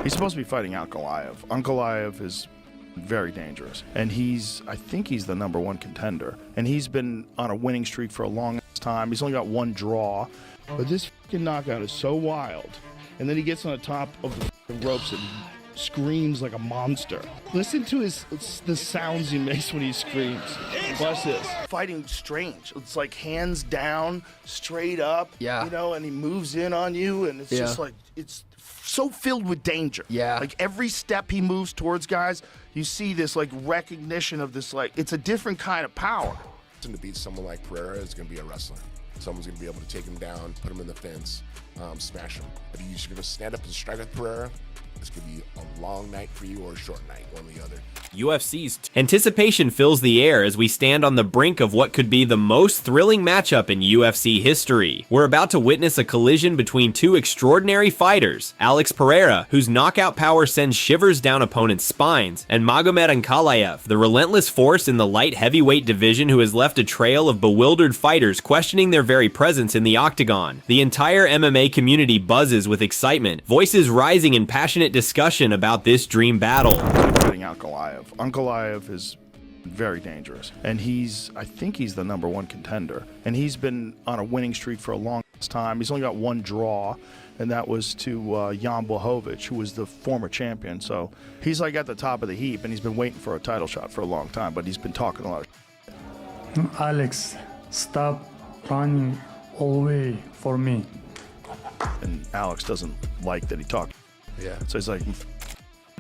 He's supposed to be fighting Ankalaev. Ankalaev is very dangerous, and I think he's the #1 contender, and he's been on a winning streak for a long time. He's only got 1 draw, but this fucking knockout is so wild, and then he gets on the top of the ropes and screams like a monster. Listen to the sounds he makes when he screams. Watch this. Fighting strange. It's like hands down, straight up, yeah, you know, and he moves in on you, and it's just like, it's so filled with danger. Yeah. Like every step he moves towards guys, you see this like recognition of this, like, it's a different kind of power. To beat someone like Pereira is going to be a wrestler. Someone's going to be able to take him down, put him in the fence, smash him. If you're just going to stand up and strike with Pereira, this could be a long night for you or a short night, one or the other. UFC's anticipation fills the air as we stand on the brink of what could be the most thrilling matchup in UFC history. We're about to witness a collision between 2 extraordinary fighters, Alex Pereira, whose knockout power sends shivers down opponents' spines, and Magomed Ankalaev, the relentless force in the light heavyweight division who has left a trail of bewildered fighters questioning their very presence in the octagon. The entire MMA community buzzes with excitement, voices rising in passionate discussion about this dream battle. Ankalaev is very dangerous, and I think he's the #1 contender, and he's been on a winning streak for a long time. He's only got 1 draw, and that was to Jan Blachowicz, who was the former champion. So he's like at the top of the heap, and he's been waiting for a title shot for a long time, but he's been talking a lot of Alex, stop running away for me. And Alex doesn't like that he talked. Yeah. So he's like,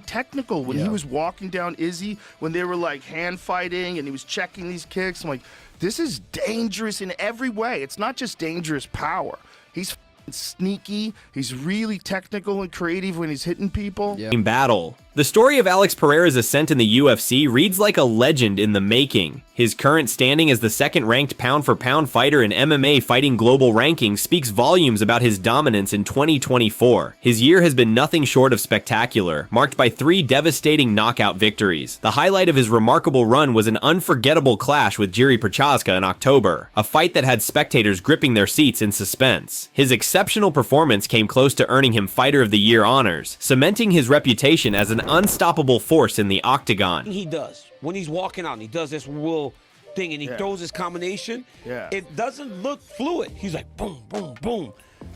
technical when he was walking down Izzy, when they were like hand fighting and he was checking these kicks. I'm like, this is dangerous in every way. It's not just dangerous power. He's sneaky. He's really technical and creative when he's hitting people. In battle. The story of Alex Pereira's ascent in the UFC reads like a legend in the making. His current standing as the 2nd-ranked pound-for-pound fighter in MMA Fighting Global rankings speaks volumes about his dominance in 2024. His year has been nothing short of spectacular, marked by 3 devastating knockout victories. The highlight of his remarkable run was an unforgettable clash with Jiri Prochazka in October, a fight that had spectators gripping their seats in suspense. His exceptional performance came close to earning him Fighter of the Year honors, cementing his reputation as an unstoppable force in the octagon. He does. When he's walking out and he does this will thing and he throws his combination, it doesn't look fluid. He's like boom, boom, boom.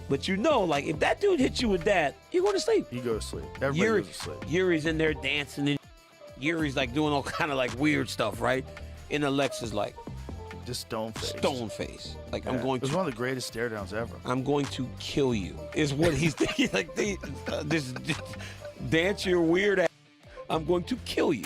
But you know, like if that dude hits you with that, you go to sleep. You go to sleep. Everybody goes to sleep. Yuri's in there dancing and Yuri's like doing all kind of like weird stuff, right? And Alexa's like just stone face. Stone face. Like I'm going to. It was one of the greatest stare downs ever. I'm going to kill you. Is what he's thinking. Like this dance your weird ass. I'm going to kill you.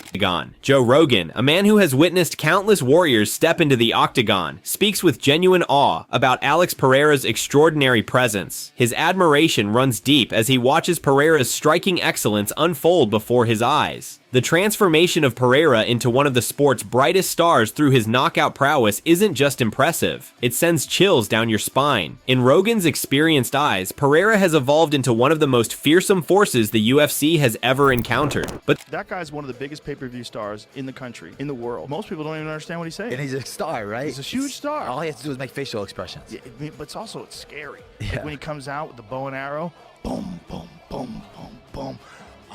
Joe Rogan, a man who has witnessed countless warriors step into the octagon, speaks with genuine awe about Alex Pereira's extraordinary presence. His admiration runs deep as he watches Pereira's striking excellence unfold before his eyes. The transformation of Pereira into one of the sport's brightest stars through his knockout prowess isn't just impressive, it sends chills down your spine. In Rogan's experienced eyes, Pereira has evolved into one of the most fearsome forces the UFC has ever encountered. But that guy's one of the biggest pay-per-view stars in the country, in the world. Most people don't even understand what he's saying. And he's a star, right? He's a huge star. All he has to do is make facial expressions. Yeah, but it's scary. Like when he comes out with the bow and arrow, boom, boom, boom, boom, boom.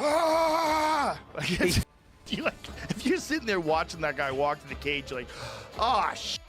Ah! Like, if you're sitting there watching that guy walk to the cage, you're like, oh, shit.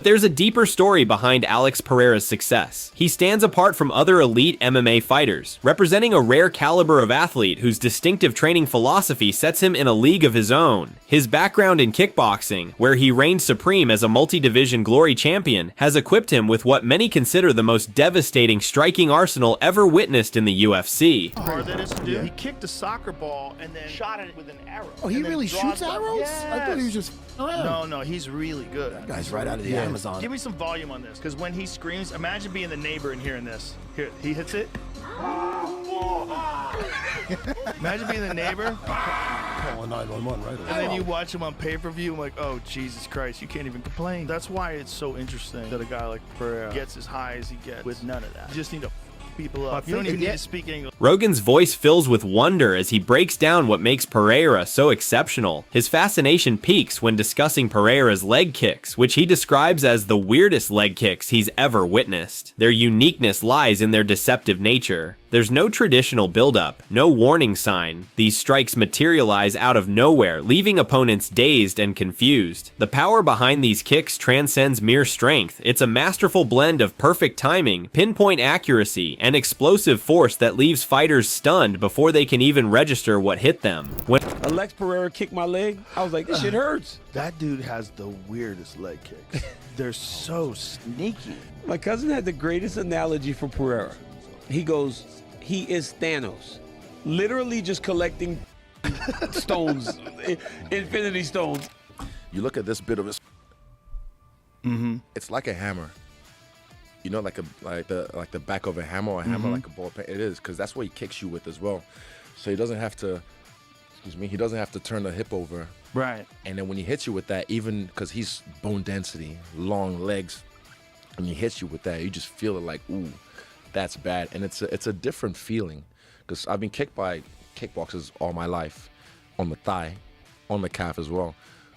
There's a deeper story behind Alex Pereira's success. He stands apart from other elite MMA fighters, representing a rare caliber of athlete whose distinctive training philosophy sets him in a league of his own. His background in kickboxing, where he reigned supreme as a multi-division glory champion, has equipped him with what many consider the most devastating striking arsenal ever witnessed in the UFC. How hard that is to do? He kicked a soccer ball and then shot it with an arrow. Oh, he really shoots arrows? Yes. I thought he was just around. No, he's really good. That guy's right out of the Amazon. Give me some volume on this, because when he screams, imagine being the neighbor and hearing this. Here, he hits it. Imagine being the neighbor. Calling 911 right away. And then you watch him on pay-per-view, I'm like, oh, Jesus Christ, you can't even complain. That's why it's so interesting that a guy like Pereira gets as high as he gets with none of that. You just need to people up. You don't even need to speak English. Rogan's voice fills with wonder as he breaks down what makes Pereira so exceptional. His fascination peaks when discussing Pereira's leg kicks, which he describes as the weirdest leg kicks he's ever witnessed. Their uniqueness lies in their deceptive nature. There's no traditional buildup, no warning sign. These strikes materialize out of nowhere, leaving opponents dazed and confused. The power behind these kicks transcends mere strength. It's a masterful blend of perfect timing, pinpoint accuracy, and explosive force that leaves fighters stunned before they can even register what hit them. When Alex Pereira kicked my leg, I was like, this shit hurts. That dude has the weirdest leg kicks. They're so sneaky. My cousin had the greatest analogy for Pereira. He goes, he is Thanos. Literally just collecting stones, infinity stones. You look at this bit of his. It's like a hammer. You know, like the back of a hammer, or a hammer like a ball pen. It is, because that's what he kicks you with as well. So he doesn't have to. Excuse me. He doesn't have to turn the hip over. Right. And then when he hits you with that, even because he's bone density, long legs, and he hits you with that, you just feel it like, ooh, that's bad. And it's a different feeling, because I've been kicked by kickboxers all my life, on the thigh, on the calf as well.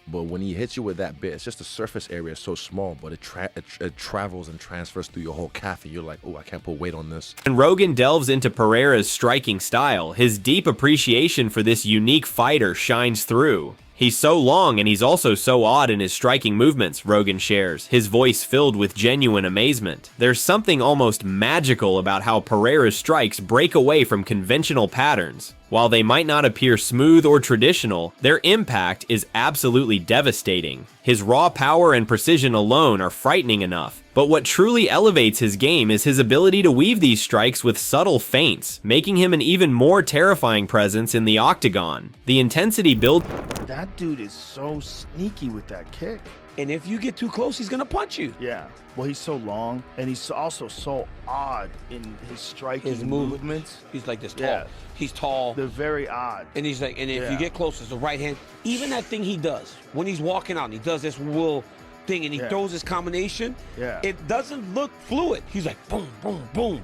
But when he hits you with that bit, it's just the surface area is so small, but it travels and transfers through your whole calf, and you're like, oh, I can't put weight on this. When Rogan delves into Pereira's striking style, his deep appreciation for this unique fighter shines through. He's so long and he's also so odd in his striking movements, Rogan shares, his voice filled with genuine amazement. There's something almost magical about how Pereira's strikes break away from conventional patterns. While they might not appear smooth or traditional, their impact is absolutely devastating. His raw power and precision alone are frightening enough, but what truly elevates his game is his ability to weave these strikes with subtle feints, making him an even more terrifying presence in the octagon. The intensity build. That dude is so sneaky with that kick. And if you get too close, he's gonna punch you. Yeah. Well, he's so long, and he's also so odd in his striking His movements. He's like this tall. Yeah. He's tall. They're very odd. And he's like, and if Yeah. you get close, it's the right hand. Even that thing he does when he's walking out, and he does this will thing, and he throws his combination. Yeah. It doesn't look fluid. He's like boom, boom, boom.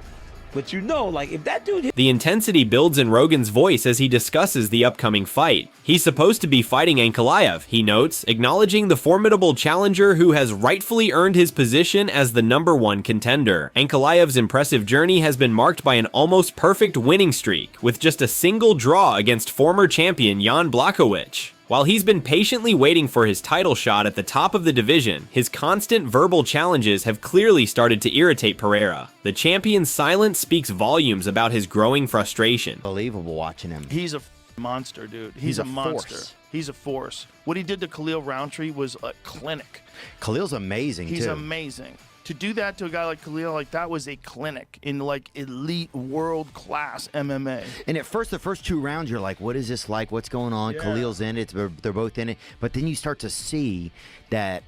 But you know, like if that dude hit. The intensity builds in Rogan's voice as he discusses the upcoming fight. He's supposed to be fighting Ankalaev, he notes, acknowledging the formidable challenger who has rightfully earned his position as the #1 contender. Ankalaev's impressive journey has been marked by an almost perfect winning streak, with just a single draw against former champion Jan Blachowicz. While he's been patiently waiting for his title shot at the top of the division, his constant verbal challenges have clearly started to irritate Pereira. The champion's silence speaks volumes about his growing frustration. Unbelievable watching him. He's a monster, dude. He's a monster. Force. He's a force. What he did to Khalil Roundtree was a clinic. Khalil's amazing, He's too. amazing. To do that to a guy like Khalil, like that was a clinic in like elite world-class MMA. And at first, the first 2 rounds, you're like, what is this like? What's going on? Yeah. Khalil's in it. They're both in it. But then you start to see that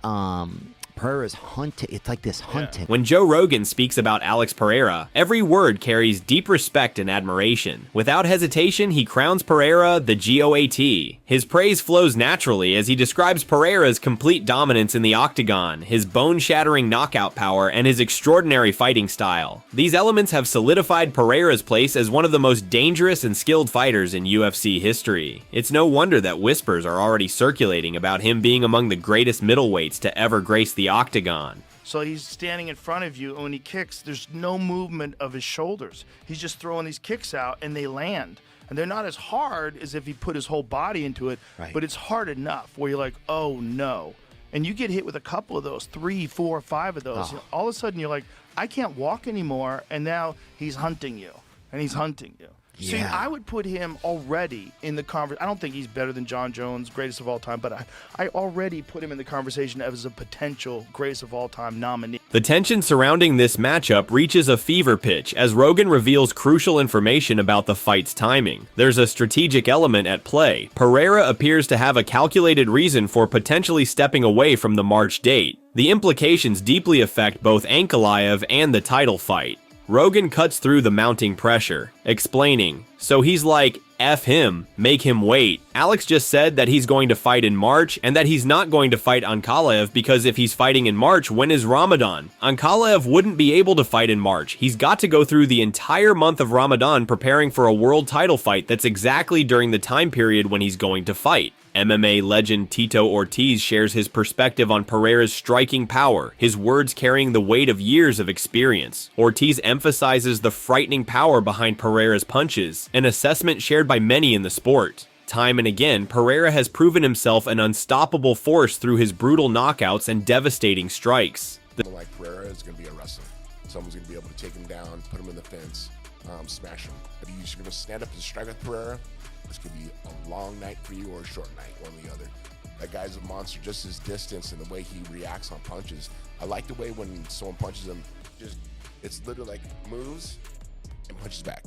Pereira's hunting. It's like this hunting. When Joe Rogan speaks about Alex Pereira, every word carries deep respect and admiration. Without hesitation, he crowns Pereira the GOAT. His praise flows naturally as he describes Pereira's complete dominance in the octagon, his bone-shattering knockout power, and his extraordinary fighting style. These elements have solidified Pereira's place as one of the most dangerous and skilled fighters in UFC history. It's no wonder that whispers are already circulating about him being among the greatest middleweights to ever grace the octagon. So he's standing in front of you, and when he kicks, there's no movement of his shoulders. He's just throwing these kicks out, and they land. And they're not as hard as if he put his whole body into it, Right. but it's hard enough where you're like, oh no. And you get hit with a couple of those, 3, 4, 5 of those. Oh. You know, all of a sudden you're like, I can't walk anymore, and now he's hunting you, and he's hunting you. See, Yeah. I would put him already in the conversation. I don't think he's better than John Jones, greatest of all time, but I already put him in the conversation as a potential greatest of all time nominee. The tension surrounding this matchup reaches a fever pitch as Rogan reveals crucial information about the fight's timing. There's a strategic element at play. Pereira appears to have a calculated reason for potentially stepping away from the March date. The implications deeply affect both Ankalaev and the title fight. Rogan cuts through the mounting pressure, explaining, so he's like, F him, make him wait. Alex just said that he's going to fight in March and that he's not going to fight Ankalaev because if he's fighting in March, when is Ramadan? Ankalaev wouldn't be able to fight in March. He's got to go through the entire month of Ramadan preparing for a world title fight that's exactly during the time period when he's going to fight. MMA legend Tito Ortiz shares his perspective on Pereira's striking power, his words carrying the weight of years of experience. Ortiz emphasizes the frightening power behind Pereira's punches, an assessment shared by many in the sport. Time and again, Pereira has proven himself an unstoppable force through his brutal knockouts and devastating strikes. Someone like Pereira is going to be a wrestler. Someone's going to be able to take him down, put him in the fence, smash him. If you're going to stand up and strike with Pereira, this could be a long night for you or a short night, one or the other. That guy's a monster, just his distance and the way he reacts on punches. I like the way when someone punches him, it's literally like moves and punches back.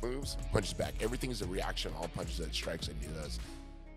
Moves, punches back. Everything is a reaction, all punches that strikes and he does.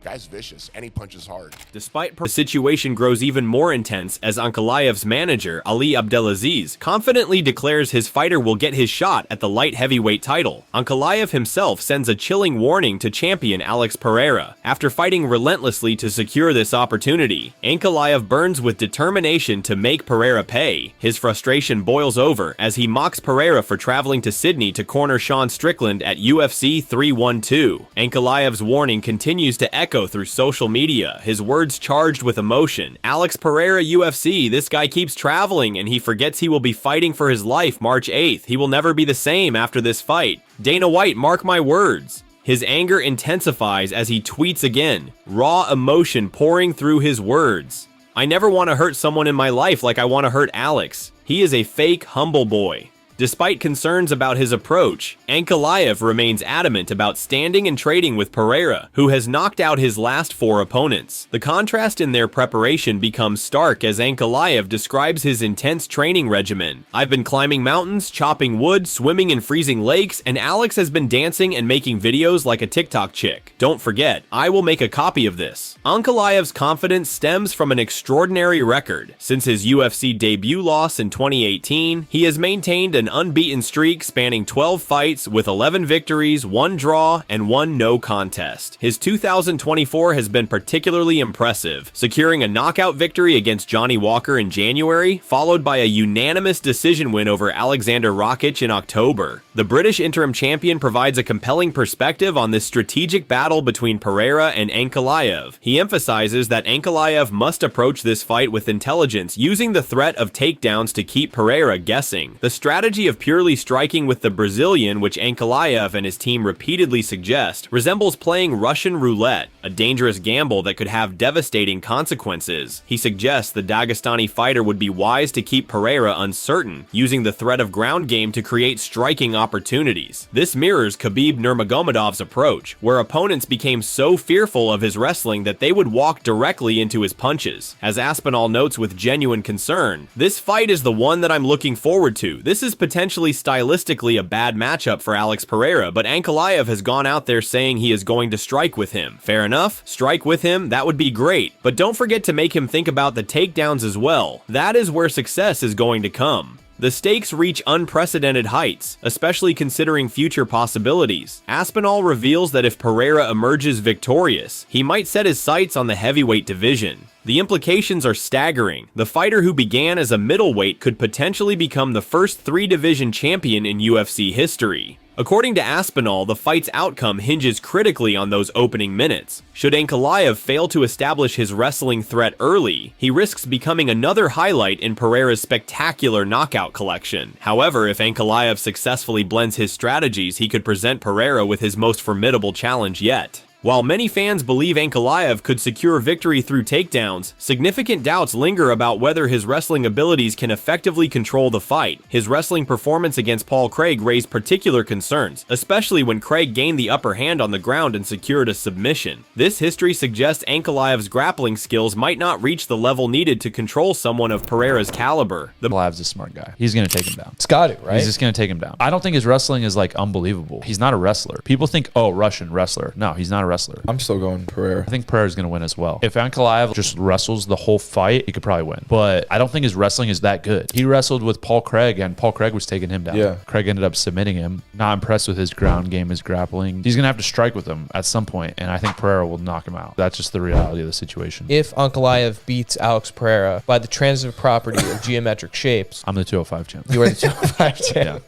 Guy's vicious, and he punches hard. Despite the situation grows even more intense as Ankalaev's manager, Ali Abdelaziz, confidently declares his fighter will get his shot at the light heavyweight title. Ankalaev himself sends a chilling warning to champion Alex Pereira. After fighting relentlessly to secure this opportunity, Ankalaev burns with determination to make Pereira pay. His frustration boils over as he mocks Pereira for traveling to Sydney to corner Sean Strickland at UFC 312. Ankalaev's warning continues to echo through social media, his words charged with emotion. Alex Pereira UFC, this guy keeps traveling and he forgets he will be fighting for his life March 8th. He will never be the same after this fight. Dana White, mark my words. His anger intensifies as he tweets again, raw emotion pouring through his words. I never want to hurt someone in my life like I want to hurt Alex. He is a fake, humble boy. Despite concerns about his approach, Ankalaev remains adamant about standing and trading with Pereira, who has knocked out his last 4 opponents. The contrast in their preparation becomes stark as Ankalaev describes his intense training regimen. I've been climbing mountains, chopping wood, swimming in freezing lakes, and Alex has been dancing and making videos like a TikTok chick. Don't forget, I will make a copy of this. Ankalaev's confidence stems from an extraordinary record. Since his UFC debut loss in 2018, he has maintained an unbeaten streak spanning 12 fights with 11 victories, 1 draw, and 1 no contest. His 2024 has been particularly impressive, securing a knockout victory against Johnny Walker in January, followed by a unanimous decision win over Alexander Rakic in October. The British interim champion provides a compelling perspective on this strategic battle between Pereira and Ankalaev. He emphasizes that Ankalaev must approach this fight with intelligence, using the threat of takedowns to keep Pereira guessing. The strategy of purely striking with the Brazilian, which Ankalaev and his team repeatedly suggest, resembles playing Russian roulette, a dangerous gamble that could have devastating consequences. He suggests the Dagestani fighter would be wise to keep Pereira uncertain, using the threat of ground game to create striking opportunities. This mirrors Khabib Nurmagomedov's approach, where opponents became so fearful of his wrestling that they would walk directly into his punches. As Aspinall notes with genuine concern, this fight is the one that I'm looking forward to. This is potentially stylistically a bad matchup for Alex Pereira, but Ankalaev has gone out there saying he is going to strike with him. Fair enough, strike with him, that would be great, but don't forget to make him think about the takedowns as well. That is where success is going to come. The stakes reach unprecedented heights, especially considering future possibilities. Aspinall reveals that if Pereira emerges victorious, he might set his sights on the heavyweight division. The implications are staggering. The fighter who began as a middleweight could potentially become the first 3-division champion in UFC history. According to Aspinall, the fight's outcome hinges critically on those opening minutes. Should Ankalaev fail to establish his wrestling threat early, he risks becoming another highlight in Pereira's spectacular knockout collection. However, if Ankalaev successfully blends his strategies, he could present Pereira with his most formidable challenge yet. While many fans believe Ankalaev could secure victory through takedowns, significant doubts linger about whether his wrestling abilities can effectively control the fight. His wrestling performance against Paul Craig raised particular concerns, especially when Craig gained the upper hand on the ground and secured a submission. This history suggests Ankalaev's grappling skills might not reach the level needed to control someone of Pereira's caliber. Ankalaev's a smart guy. He's going to take him down. It's got to, right? He's just going to take him down. I don't think his wrestling is like unbelievable. He's not a wrestler. People think, oh, Russian wrestler. No, he's not a wrestler. I'm still going Pereira. I think Pereira's going to win as well. If Ankalaev just wrestles the whole fight, he could probably win. But I don't think his wrestling is that good. He wrestled with Paul Craig, and Paul Craig was taking him down. Yeah. Craig ended up submitting him. Not impressed with his ground game, his grappling. He's going to have to strike with him at some point, and I think Pereira will knock him out. That's just the reality of the situation. If Ankalaev beats Alex Pereira by the transitive property of geometric shapes, I'm the 205 champ. you are the 205 champ.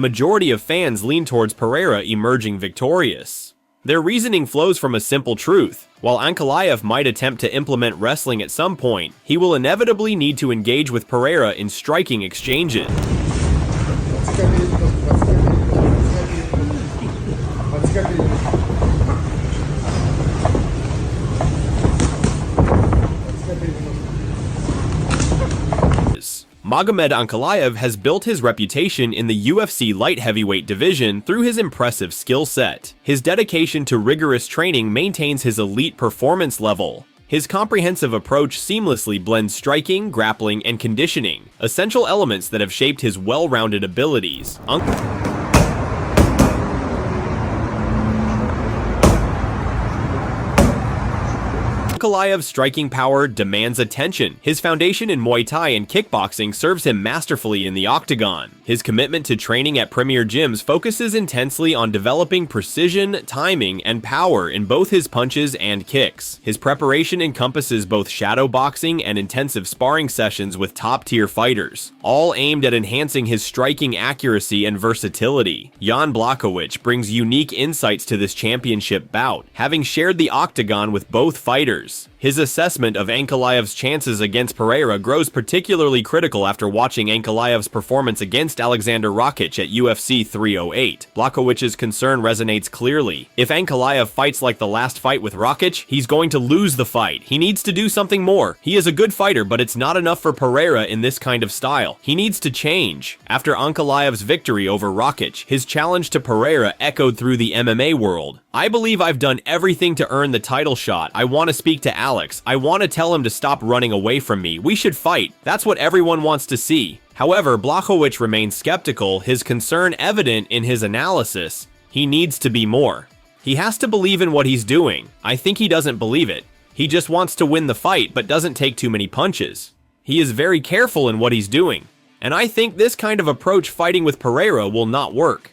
Majority of fans lean towards Pereira emerging victorious. Their reasoning flows from a simple truth. While Ankalaev might attempt to implement wrestling at some point, he will inevitably need to engage with Pereira in striking exchanges. Magomed Ankalaev has built his reputation in the UFC light heavyweight division through his impressive skill set. His dedication to rigorous training maintains his elite performance level. His comprehensive approach seamlessly blends striking, grappling, and conditioning, essential elements that have shaped his well-rounded abilities. Ankalaev's striking power demands attention. His foundation in Muay Thai and kickboxing serves him masterfully in the octagon. His commitment to training at premier gyms focuses intensely on developing precision, timing, and power in both his punches and kicks. His preparation encompasses both shadow boxing and intensive sparring sessions with top-tier fighters, all aimed at enhancing his striking accuracy and versatility. Jan Blachowicz brings unique insights to this championship bout, having shared the octagon with both fighters. His assessment of Ankalaev's chances against Pereira grows particularly critical after watching Ankalaev's performance against Alexander Rakic at UFC 308. Blachowicz's concern resonates clearly. If Ankalaev fights like the last fight with Rakic, he's going to lose the fight. He needs to do something more. He is a good fighter, but it's not enough for Pereira in this kind of style. He needs to change. After Ankalaev's victory over Rakic, his challenge to Pereira echoed through the MMA world. I believe I've done everything to earn the title shot. I want to speak to Alex. I want to tell him to stop running away from me. We should fight. That's what everyone wants to see. However, Blachowicz remains skeptical, his concern evident in his analysis. He needs to be more. He has to believe in what he's doing. I think he doesn't believe it. He just wants to win the fight, but doesn't take too many punches. He is very careful in what he's doing. And I think this kind of approach fighting with Pereira will not work.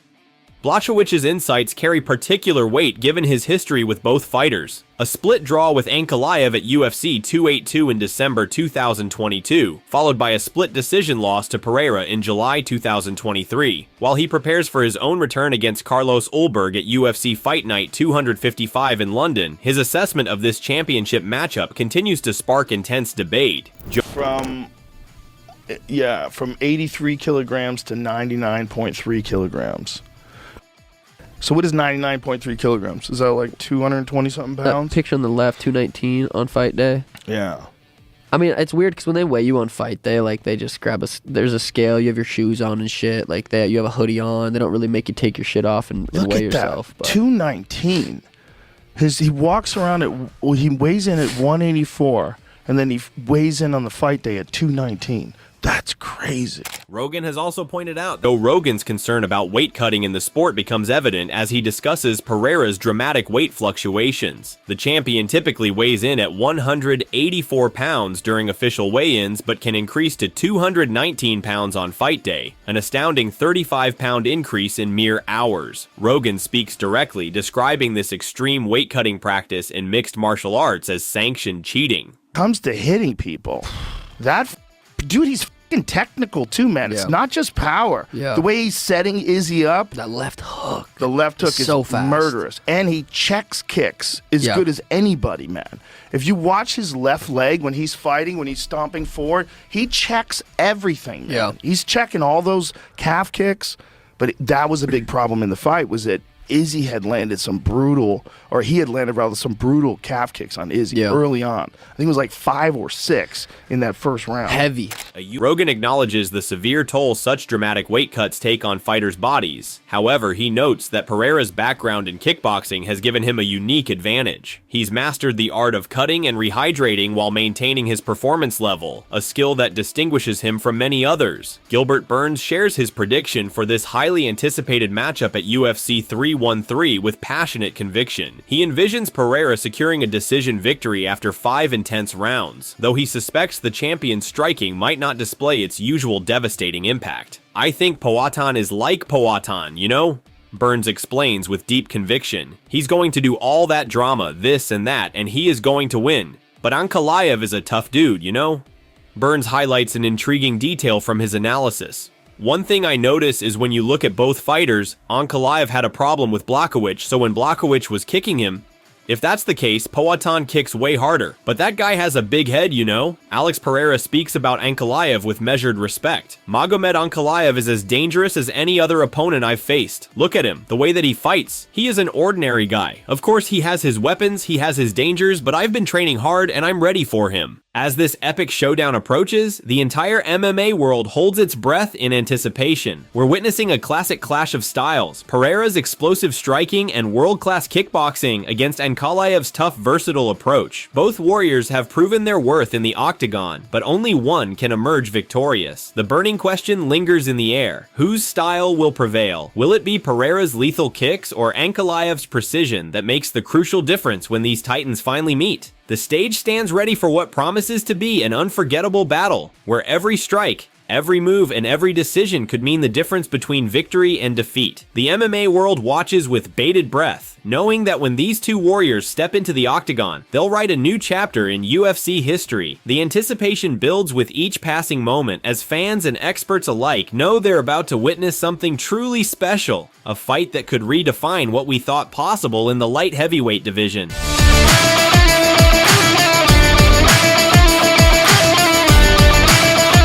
Blachowicz's insights carry particular weight given his history with both fighters. A split draw with Ankalaev at UFC 282 in December 2022, followed by a split decision loss to Pereira in July 2023. While he prepares for his own return against Carlos Ulberg at UFC Fight Night 255 in London, his assessment of this championship matchup continues to spark intense debate. From 83 kilograms to 99.3 kilograms. So what is 99.3 kilograms? Is that like 220 something pounds? That picture on the left, 219 on fight day. Yeah. I mean, it's weird because when they weigh you on fight day, like they just grab there's a scale, you have your shoes on and shit, like you have a hoodie on. They don't really make you take your shit off and weigh yourself. Look at that, 219. He walks around he weighs in at 184, and then he weighs in on the fight day at 219. That's crazy. Rogan has also pointed out, though Rogan's concern about weight cutting in the sport becomes evident as he discusses Pereira's dramatic weight fluctuations. The champion typically weighs in at 184 pounds during official weigh-ins, but can increase to 219 pounds on fight day, an astounding 35-pound increase in mere hours. Rogan speaks directly, describing this extreme weight cutting practice in mixed martial arts as sanctioned cheating. Comes to hitting people, dude, he's fucking technical too, man. It's not just power. Yeah. The way he's setting Izzy up. That left hook. The left hook is so fast. Murderous. And he checks kicks as good as anybody, man. If you watch his left leg when he's fighting, when he's stomping forward, he checks everything, man. Yeah. He's checking all those calf kicks. But that was a big problem in the fight, was that Izzy had landed some brutal calf kicks on Izzy early on. I think it was like 5 or 6 in that first round. Heavy. Rogan acknowledges the severe toll such dramatic weight cuts take on fighters' bodies. However, he notes that Pereira's background in kickboxing has given him a unique advantage. He's mastered the art of cutting and rehydrating while maintaining his performance level, a skill that distinguishes him from many others. Gilbert Burns shares his prediction for this highly anticipated matchup at UFC 313 with passionate conviction. He envisions Pereira securing a decision victory after 5 intense rounds, though he suspects the champion's striking might not display its usual devastating impact. I think Powhatan is like Powhatan, you know? Burns explains with deep conviction. He's going to do all that drama, this and that, and he is going to win. But Ankalaev is a tough dude, you know? Burns highlights an intriguing detail from his analysis. One thing I notice is when you look at both fighters, Ankalaev had a problem with Blachowicz, so when Blachowicz was kicking him, if that's the case, Poatan kicks way harder. But that guy has a big head, you know? Alex Pereira speaks about Ankalaev with measured respect. Magomed Ankalaev is as dangerous as any other opponent I've faced. Look at him, the way that he fights. He is an ordinary guy. Of course, he has his weapons, he has his dangers, but I've been training hard and I'm ready for him. As this epic showdown approaches, the entire MMA world holds its breath in anticipation. We're witnessing a classic clash of styles, Pereira's explosive striking and world-class kickboxing against Ankalaev's tough, versatile approach. Both warriors have proven their worth in the octagon, but only one can emerge victorious. The burning question lingers in the air. Whose style will prevail? Will it be Pereira's lethal kicks or Ankalaev's precision that makes the crucial difference when these titans finally meet? The stage stands ready for what promises to be an unforgettable battle, where every strike, every move, and every decision could mean the difference between victory and defeat. The MMA world watches with bated breath, knowing that when these two warriors step into the octagon, they'll write a new chapter in UFC history. The anticipation builds with each passing moment as fans and experts alike know they're about to witness something truly special, a fight that could redefine what we thought possible in the light heavyweight division.